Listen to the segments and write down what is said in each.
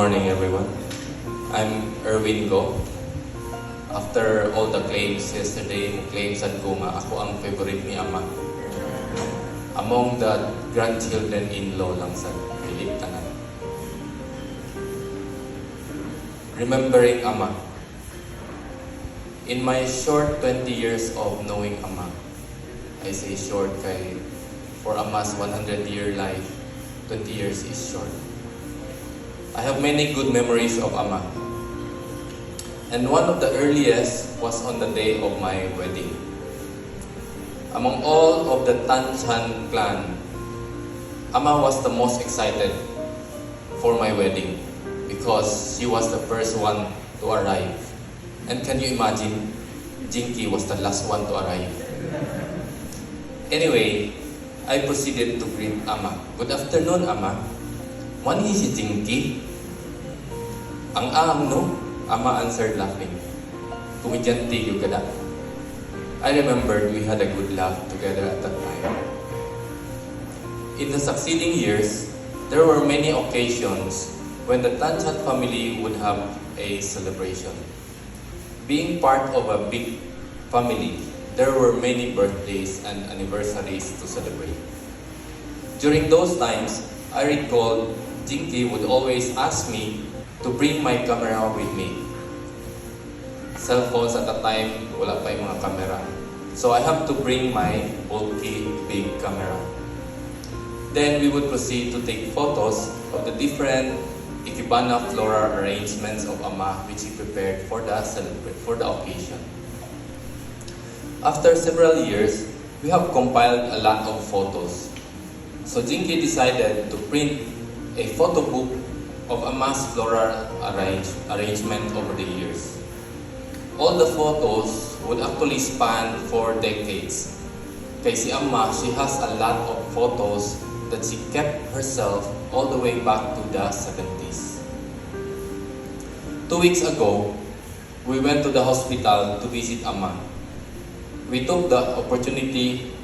morning, everyone. I'm Erwin Go. After all the claims yesterday, claims sad ko nga ako ang favorite ni Ama. Among the grandchildren-in-law lang sa Philip Tanan. Remembering Ama. In my short 20 years of knowing Ama, I say short kay for Ama's 100-year life, 20 years is short. I have many good memories of Ama. And one of the earliest was on the day of my wedding. Among all of the Tanchan clan, Ama was the most excited for my wedding because she was the first one to arrive. And can you imagine, Jinky was the last one to arrive. Anyway, I proceeded to greet Ama. Good afternoon, Ama. Mani si Jinky? Ang no? Ama answered laughing. Kumidyanti yung kada. I remembered we had a good laugh together at that time. In the succeeding years, there were many occasions when the Tanchan family would have a celebration. Being part of a big family, there were many birthdays and anniversaries to celebrate. During those times, I recall Jinky would always ask me to bring my camera with me. Cell phones at the time, wala pa yung mga camera. So I have to bring my bulky big camera. Then we would proceed to take photos of the different ikebana floral arrangements of Ama which he prepared for the occasion. After several years, we have compiled a lot of photos. So Jinky decided to print a photo book of Ama's floral arrangement over the years. All the photos would actually span 4 decades. Kay si Ama, she has a lot of photos that she kept herself all the way back to the 70s. 2 weeks ago, we went to the hospital to visit Ama. We took the opportunity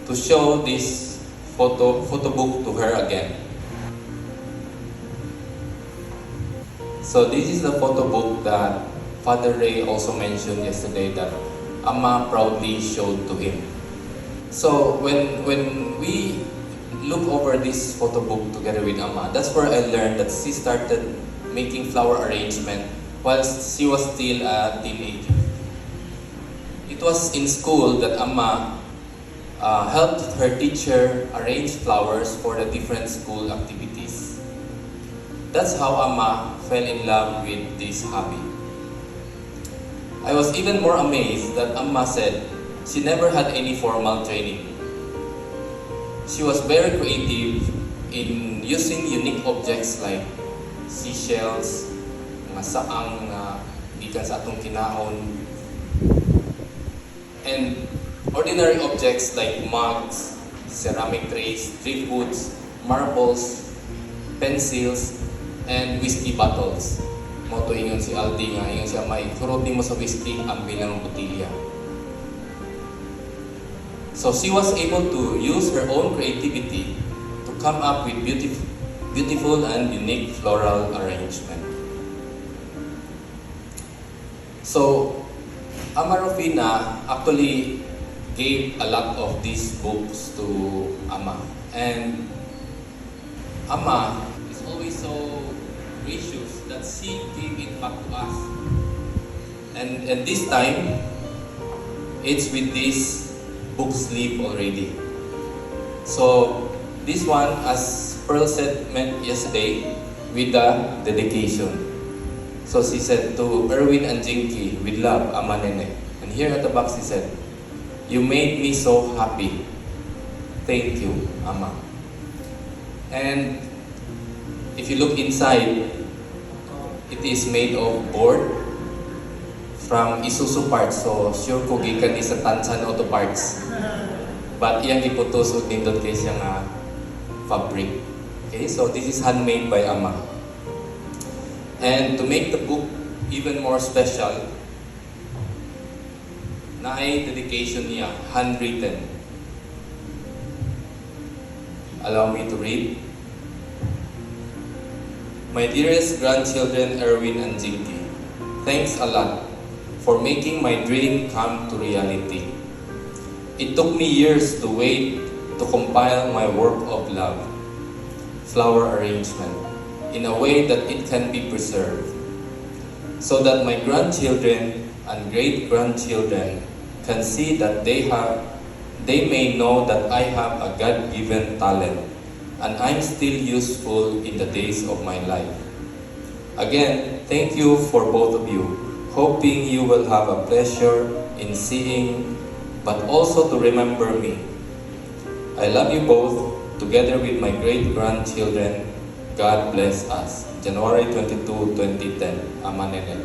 to show this photo book to her again. So this is the photo book that Father Ray also mentioned yesterday that Ama proudly showed to him. So when we look over this photo book together with Ama, that's where I learned that she started making flower arrangement while she was still a teenager. It was in school that Ama helped her teacher arrange flowers for the different school activities. That's how Ama fell in love with this hobby. I was even more amazed that Ama said she never had any formal training. She was very creative in using unique objects like seashells, mga saang na gikan sa atong kinaon, and ordinary objects like mugs, ceramic trays, tree foods, marbles, pencils, and whiskey bottles. Moto ingon si Aldi nga, ingon siya, may furuti mo sa whiskey, ang bilang botilya. So she was able to use her own creativity to come up with beautiful and unique floral arrangement. So, Ama Rufina actually gave a lot of these books to Ama. And Ama is always so gracious that she gave it back to us. And this time, it's with this book sleeve already. So this one, as Pearl said yesterday, with the dedication. So she said to Erwin and Jinky, with love, Ama Nene. And here at the back she said, "You made me so happy. Thank you, Ama." And if you look inside, it is made of board from Isuzu parts. So sure ko gikan ni sa Tanchan Auto Parts. But iyang iputos og nindot kay siya nga fabric. Okay, so this is handmade by Ama. And to make the book even more special, naay dedication niya, handwritten. Allow me to read. My dearest grandchildren, Erwin and Jinky, thanks a lot for making my dream come to reality. It took me years to wait to compile my work of love, flower arrangement, in a way that it can be preserved, so that my grandchildren and great-grandchildren can see that they may know that I have a God-given talent and I'm still useful in the days of my life. Again, thank you for both of you, hoping you will have a pleasure in seeing, but also to remember me. I love you both, together with my great-grandchildren. God bless us. January 22, 2010, Ama Nene.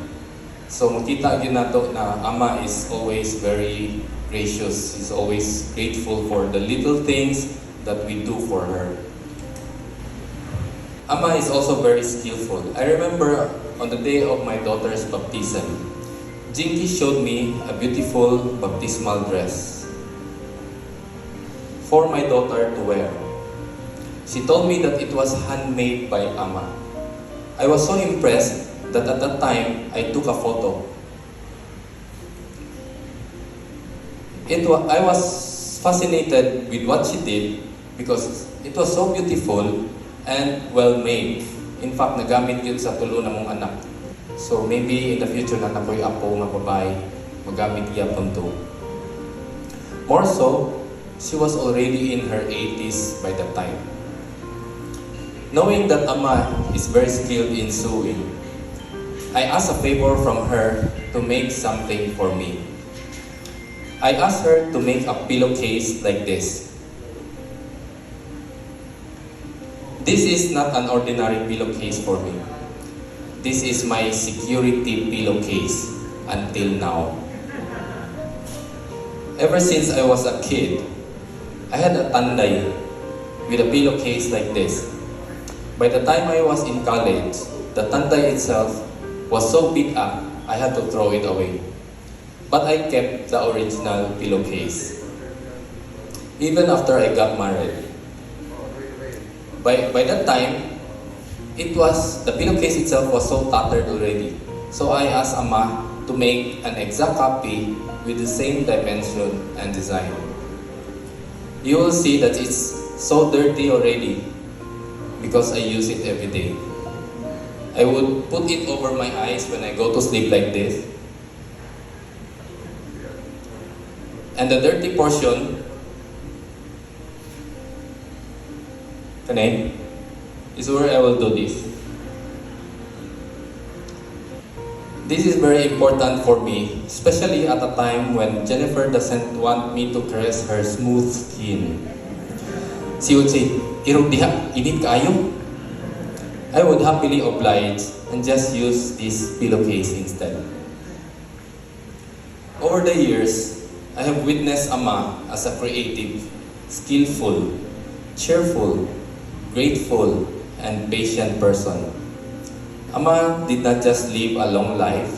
So makita yun nato na Ama is always very gracious. He's always grateful for the little things that we do for her. Ama is also very skillful. I remember on the day of my daughter's baptism, Jinky showed me a beautiful baptismal dress for my daughter to wear. She told me that it was handmade by Ama. I was so impressed that at that time, I took a photo. I was fascinated with what she did because it was so beautiful and well made. In fact, nagamit yun sa tulo na mong anak. So maybe in the future na nakoy apo nga babae, magamit yapon to. More so, she was already in her 80s by that time. Knowing that Ama is very skilled in sewing, I asked a favor from her to make something for me. I asked her to make a pillowcase like this. This is not an ordinary pillowcase for me. This is my security pillowcase until now. Ever since I was a kid, I had a tanday with a pillowcase like this. By the time I was in college, the tanday itself was so beat up, I had to throw it away. But I kept the original pillowcase. Even after I got married. By that time, the pillowcase itself was so tattered already. So I asked Ama to make an exact copy with the same dimension and design. You will see that it's so dirty already because I use it every day. I would put it over my eyes when I go to sleep like this. And the dirty portion is where I will do this. This is very important for me, especially at a time when Jennifer doesn't want me to caress her smooth skin. She would say, "Irog diha, init kaayo." I would happily oblige and just use this pillowcase instead. Over the years, I have witnessed Ama as a creative, skillful, cheerful, grateful, and patient person. Ama did not just live a long life,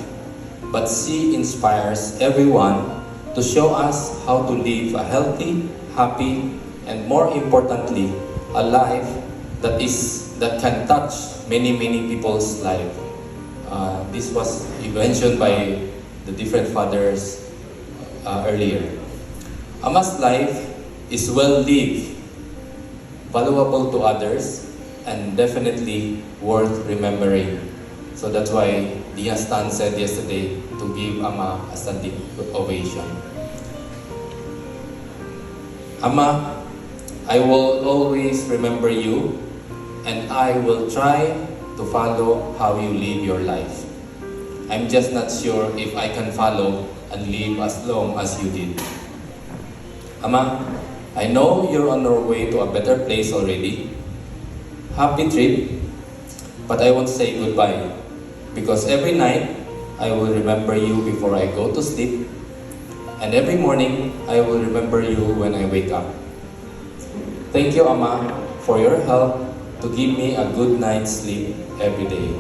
but she inspires everyone to show us how to live a healthy, happy, and more importantly, a life that can touch many people's life. This was mentioned by the different fathers earlier. Ama's life is well lived, valuable to others, and definitely worth remembering. So that's why Dia Stan said yesterday to give Ama a standing ovation. Ama, I will always remember you, and I will try to follow how you live your life. I'm just not sure if I can follow and live as long as you did. Ama, I know you're on your way to a better place already. Happy trip, but I won't say goodbye, because every night I will remember you before I go to sleep, and every morning I will remember you when I wake up. Thank you, Ama, for your help to give me a good night's sleep every day.